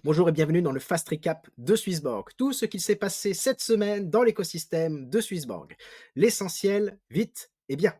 Bonjour et bienvenue dans le Fast Recap de Swissborg. Tout ce qu'il s'est passé cette semaine dans l'écosystème de Swissborg. L'essentiel, vite et bien.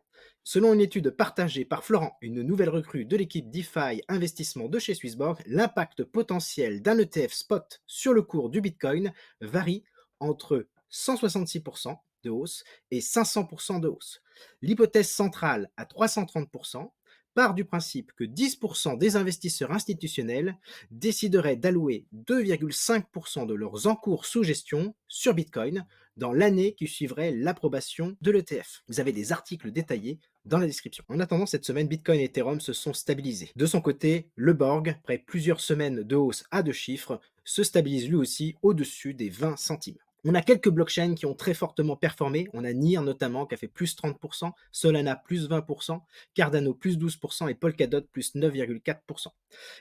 Selon une étude partagée par Florent, une nouvelle recrue de l'équipe DeFi Investissement de chez Swissborg, l'impact potentiel d'un ETF spot sur le cours du Bitcoin varie entre 166% de hausse et 500% de hausse. L'hypothèse centrale à 330% part du principe que 10% des investisseurs institutionnels décideraient d'allouer 2,5% de leurs encours sous gestion sur Bitcoin dans l'année qui suivrait l'approbation de l'ETF. Vous avez des articles détaillés dans la description. En attendant, cette semaine, Bitcoin et Ethereum se sont stabilisés. De son côté, le Borg, après plusieurs semaines de hausse à deux chiffres, se stabilise lui aussi au-dessus des 20 centimes. On a quelques blockchains qui ont très fortement performé. On a NIR notamment qui a fait plus 30%, Solana plus 20%, Cardano plus 12% et Polkadot plus 9,4%.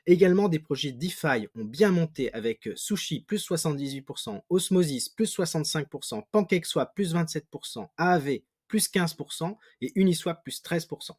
Également, des projets DeFi ont bien monté avec Sushi plus 78%, Osmosis plus 65%, PancakeSwap plus 27%, Aave plus 15% et Uniswap plus 13%.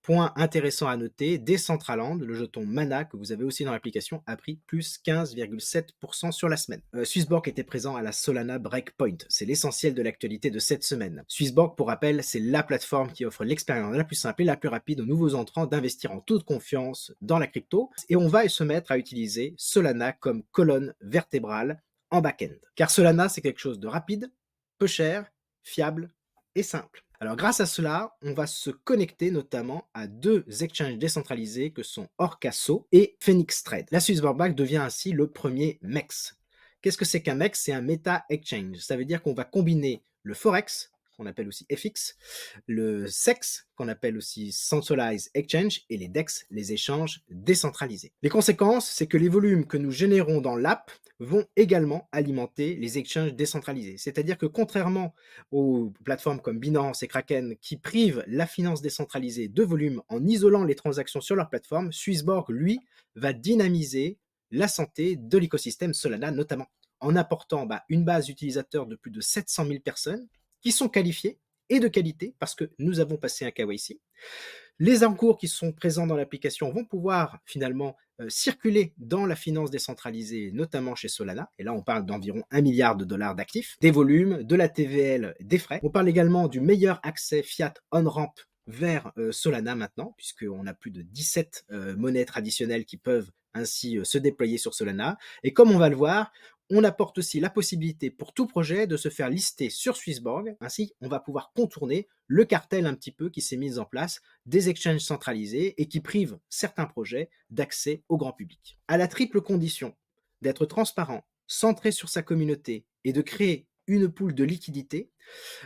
Point intéressant à noter, Decentraland, le jeton Mana que vous avez aussi dans l'application, a pris plus 15,7% sur la semaine. Swissborg était présent à la Solana Breakpoint. C'est l'essentiel de l'actualité de cette semaine. Swissborg, pour rappel, c'est la plateforme qui offre l'expérience la plus simple et la plus rapide aux nouveaux entrants d'investir en toute confiance dans la crypto. Et on va se mettre à utiliser Solana comme colonne vertébrale en back-end. Car Solana, c'est quelque chose de rapide, peu cher, fiable et simple. Alors grâce à cela, on va se connecter notamment à deux exchanges décentralisés que sont Orcaso et Phoenix Trade. La Swissborg Bank devient ainsi le premier MEX. Qu'est-ce que c'est qu'un MEX? C'est un Meta Exchange. Ça veut dire qu'on va combiner le Forex, qu'on appelle aussi FX, le SEX, qu'on appelle aussi Centralized Exchange, et les DEX, les échanges décentralisés. Les conséquences, c'est que les volumes que nous générons dans l'app vont également alimenter les exchanges décentralisés. C'est-à-dire que contrairement aux plateformes comme Binance et Kraken qui privent la finance décentralisée de volume en isolant les transactions sur leur plateforme, Swissborg, lui, va dynamiser la santé de l'écosystème Solana, notamment en apportant une base utilisateur de plus de 700 000 personnes qui sont qualifiées et de qualité parce que nous avons passé un KYC. Les encours qui sont présents dans l'application vont pouvoir finalement circuler dans la finance décentralisée, notamment chez Solana. Et là, on parle d'environ 1 milliard de dollars d'actifs, des volumes, de la TVL, des frais. On parle également du meilleur accès fiat on-ramp vers Solana maintenant, puisqu'on a plus de 17 monnaies traditionnelles qui peuvent ainsi se déployer sur Solana. Et comme on va le voir, on apporte aussi la possibilité pour tout projet de se faire lister sur Swissborg. Ainsi, on va pouvoir contourner le cartel un petit peu qui s'est mis en place des exchanges centralisés et qui privent certains projets d'accès au grand public. À la triple condition d'être transparent, centré sur sa communauté et de créer une pool de liquidité,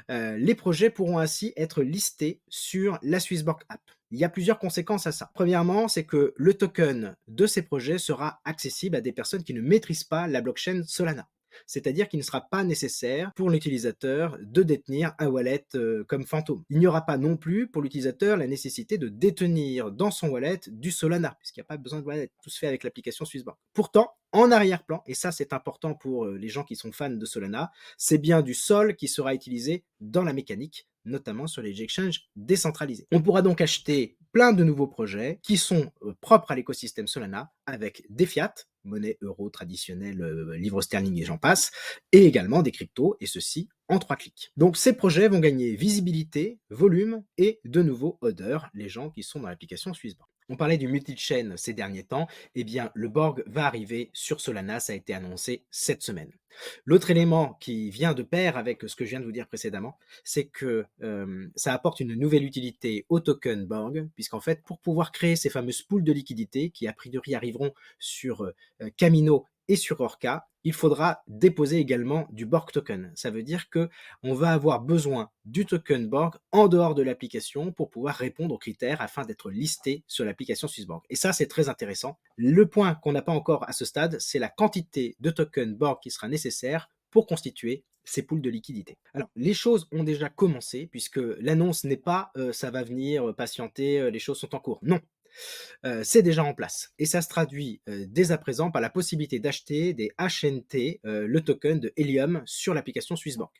les projets pourront ainsi être listés sur la Swissborg App. Il y a plusieurs conséquences à ça. Premièrement, c'est que le token de ces projets sera accessible à des personnes qui ne maîtrisent pas la blockchain Solana. C'est-à-dire qu'il ne sera pas nécessaire pour l'utilisateur de détenir un wallet comme Phantom. Il n'y aura pas non plus pour l'utilisateur la nécessité de détenir dans son wallet du Solana, puisqu'il n'y a pas besoin de wallet, tout se fait avec l'application Swissborg. Pourtant, en arrière-plan, et ça c'est important pour les gens qui sont fans de Solana, c'est bien du Sol qui sera utilisé dans la mécanique, notamment sur les exchanges décentralisés. On pourra donc acheter plein de nouveaux projets qui sont propres à l'écosystème Solana avec des fiat, monnaie euro traditionnelle, livre sterling et j'en passe, et également des cryptos, et ceci en 3 clics. Donc ces projets vont gagner visibilité, volume et de nouveau odeur, les gens qui sont dans l'application Swissborg. On parlait du multi-chain ces derniers temps, eh bien le Borg va arriver sur Solana, ça a été annoncé cette semaine. L'autre élément qui vient de pair avec ce que je viens de vous dire précédemment, c'est que ça apporte une nouvelle utilité au token Borg, puisqu'en fait, pour pouvoir créer ces fameuses pools de liquidités qui a priori arriveront sur Camino et sur Orca, il faudra déposer également du Borg token. Ça veut dire que on va avoir besoin du token Borg en dehors de l'application pour pouvoir répondre aux critères afin d'être listé sur l'application Swissborg. Et ça, c'est très intéressant. Le point qu'on n'a pas encore à ce stade, c'est la quantité de token Borg qui sera nécessaire pour constituer ces poules de liquidité. Alors, les choses ont déjà commencé puisque l'annonce n'est pas ça va venir patienter, les choses sont en cours. Non, c'est déjà en place et ça se traduit, dès à présent par la possibilité d'acheter des HNT, le token de Helium sur l'application Swissborg.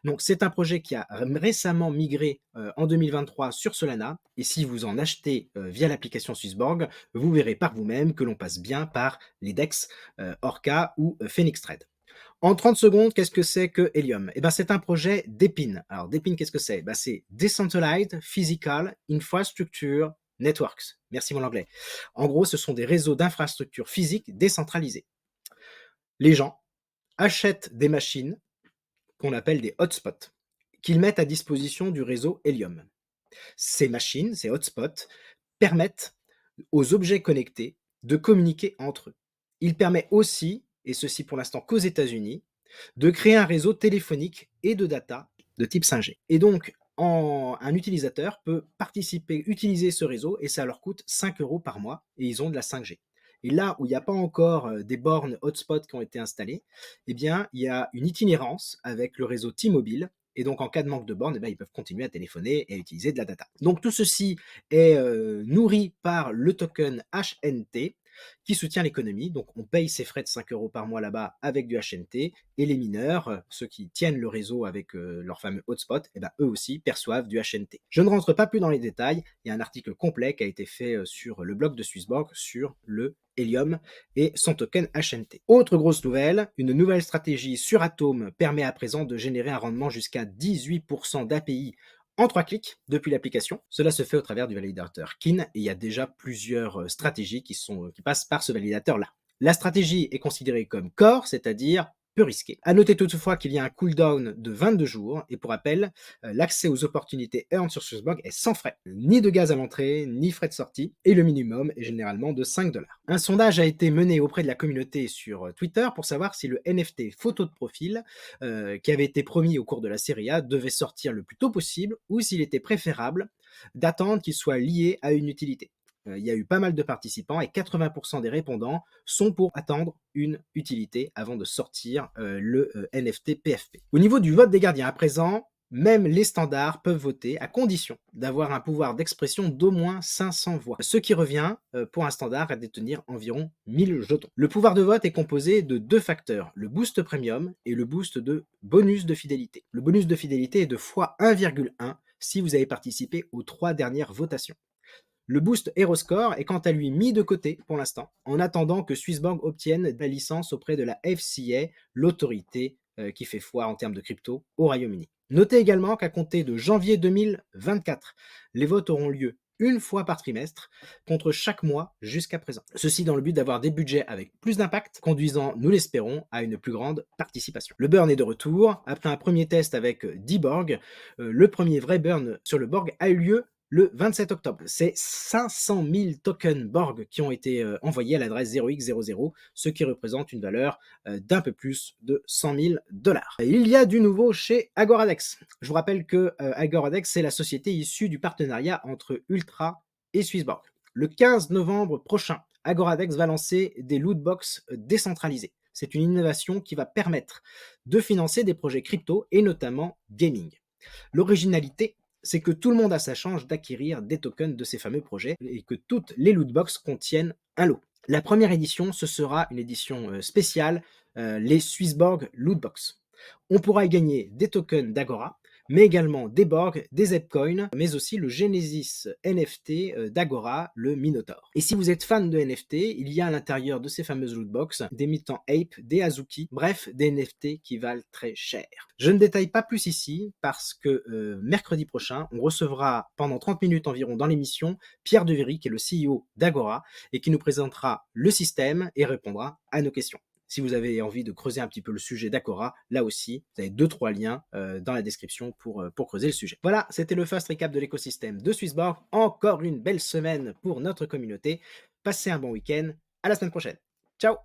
Donc c'est un projet qui a récemment migré, en 2023 sur Solana et si vous en achetez, via l'application Swissborg, vous verrez par vous-même que l'on passe bien par les DEX, Orca ou, Phoenix Trade. En 30 secondes, qu'est-ce que c'est que Helium? Eh ben, c'est un projet DePIN. Alors DePIN, qu'est-ce que c'est? Bah, c'est Decentralized Physical Infrastructure Networks. Merci mon anglais. En gros, ce sont des réseaux d'infrastructures physiques décentralisés. Les gens achètent des machines qu'on appelle des hotspots, qu'ils mettent à disposition du réseau Helium. Ces machines, ces hotspots, permettent aux objets connectés de communiquer entre eux. Il permet aussi, et ceci pour l'instant qu'aux États-Unis, de créer un réseau téléphonique et de data de type 5G. Et donc, un utilisateur peut participer, utiliser ce réseau et ça leur coûte 5 euros par mois et ils ont de la 5G. Et là où il n'y a pas encore des bornes hotspot qui ont été installées, eh bien, il y a une itinérance avec le réseau T-Mobile. Et donc, en cas de manque de bornes, eh bien, ils peuvent continuer à téléphoner et à utiliser de la data. Donc, tout ceci est nourri par le token HNT qui soutient l'économie. Donc, on paye ses frais de 5 euros par mois là-bas avec du HNT et les mineurs, ceux qui tiennent le réseau avec leur fameux hotspot, eh ben, eux aussi perçoivent du HNT. Je ne rentre pas plus dans les détails. Il y a un article complet qui a été fait sur le blog de Swissborg sur le Helium et son token HNT. Autre grosse nouvelle, une nouvelle stratégie sur Atom permet à présent de générer un rendement jusqu'à 18% d'API en 3 clics depuis l'application. Cela se fait au travers du validateur Kin et il y a déjà plusieurs stratégies qui passent par ce validateur-là. La stratégie est considérée comme core, c'est-à-dire peu risquée. À noter toutefois qu'il y a un cooldown de 22 jours et pour rappel, l'accès aux opportunités earned sur Swissborg est sans frais. Ni de gaz à l'entrée, ni frais de sortie et le minimum est généralement de 5 $. Un sondage a été mené auprès de la communauté sur Twitter pour savoir si le NFT photo de profil qui avait été promis au cours de la série A devait sortir le plus tôt possible ou s'il était préférable d'attendre qu'il soit lié à une utilité. Il y a eu pas mal de participants et 80% des répondants sont pour attendre une utilité avant de sortir le NFT PFP. Au niveau du vote des gardiens, à présent, même les standards peuvent voter à condition d'avoir un pouvoir d'expression d'au moins 500 voix, ce qui revient pour un standard à détenir environ 1000 jetons. Le pouvoir de vote est composé de 2 facteurs, le boost premium et le boost de bonus de fidélité. Le bonus de fidélité est de x1,1 si vous avez participé aux 3 dernières votations. Le boost HeroScore est quant à lui mis de côté pour l'instant, en attendant que Swissborg obtienne la licence auprès de la FCA, l'autorité qui fait foi en termes de crypto au Royaume-Uni. Notez également qu'à compter de janvier 2024, les votes auront lieu une fois par trimestre, contre chaque mois jusqu'à présent. Ceci dans le but d'avoir des budgets avec plus d'impact, conduisant, nous l'espérons, à une plus grande participation. Le burn est de retour. Après un premier test avec 10 Borg, le premier vrai burn sur le Borg a eu lieu le 27 octobre. C'est 500 000 tokens Borg qui ont été envoyés à l'adresse 0x00, ce qui représente une valeur d'un peu plus de 100 000 $. Il y a du nouveau chez Agoradex. Je vous rappelle que Agoradex, c'est la société issue du partenariat entre Ultra et Swissborg. Le 15 novembre prochain, Agoradex va lancer des lootbox décentralisés. C'est une innovation qui va permettre de financer des projets crypto et notamment gaming. L'originalité, c'est que tout le monde a sa chance d'acquérir des tokens de ces fameux projets et que toutes les lootbox contiennent un lot. La première édition, ce sera une édition spéciale, les Swissborg Lootbox. On pourra y gagner des tokens d'Agora, mais également des Borg, des Zepcoin, mais aussi le Genesis NFT d'Agora, le Minotaur. Et si vous êtes fan de NFT, il y a à l'intérieur de ces fameuses lootbox des Mitan Ape, des Azuki, bref, des NFT qui valent très cher. Je ne détaille pas plus ici parce que mercredi prochain, on recevra pendant 30 minutes environ dans l'émission Pierre Devéry, qui est le CEO d'Agora, et qui nous présentera le système et répondra à nos questions. Si vous avez envie de creuser un petit peu le sujet d'Agora, là aussi, vous avez 2-3 liens dans la description pour creuser le sujet. Voilà, c'était le first recap de l'écosystème de Swissborg. Encore une belle semaine pour notre communauté. Passez un bon week-end. À la semaine prochaine. Ciao!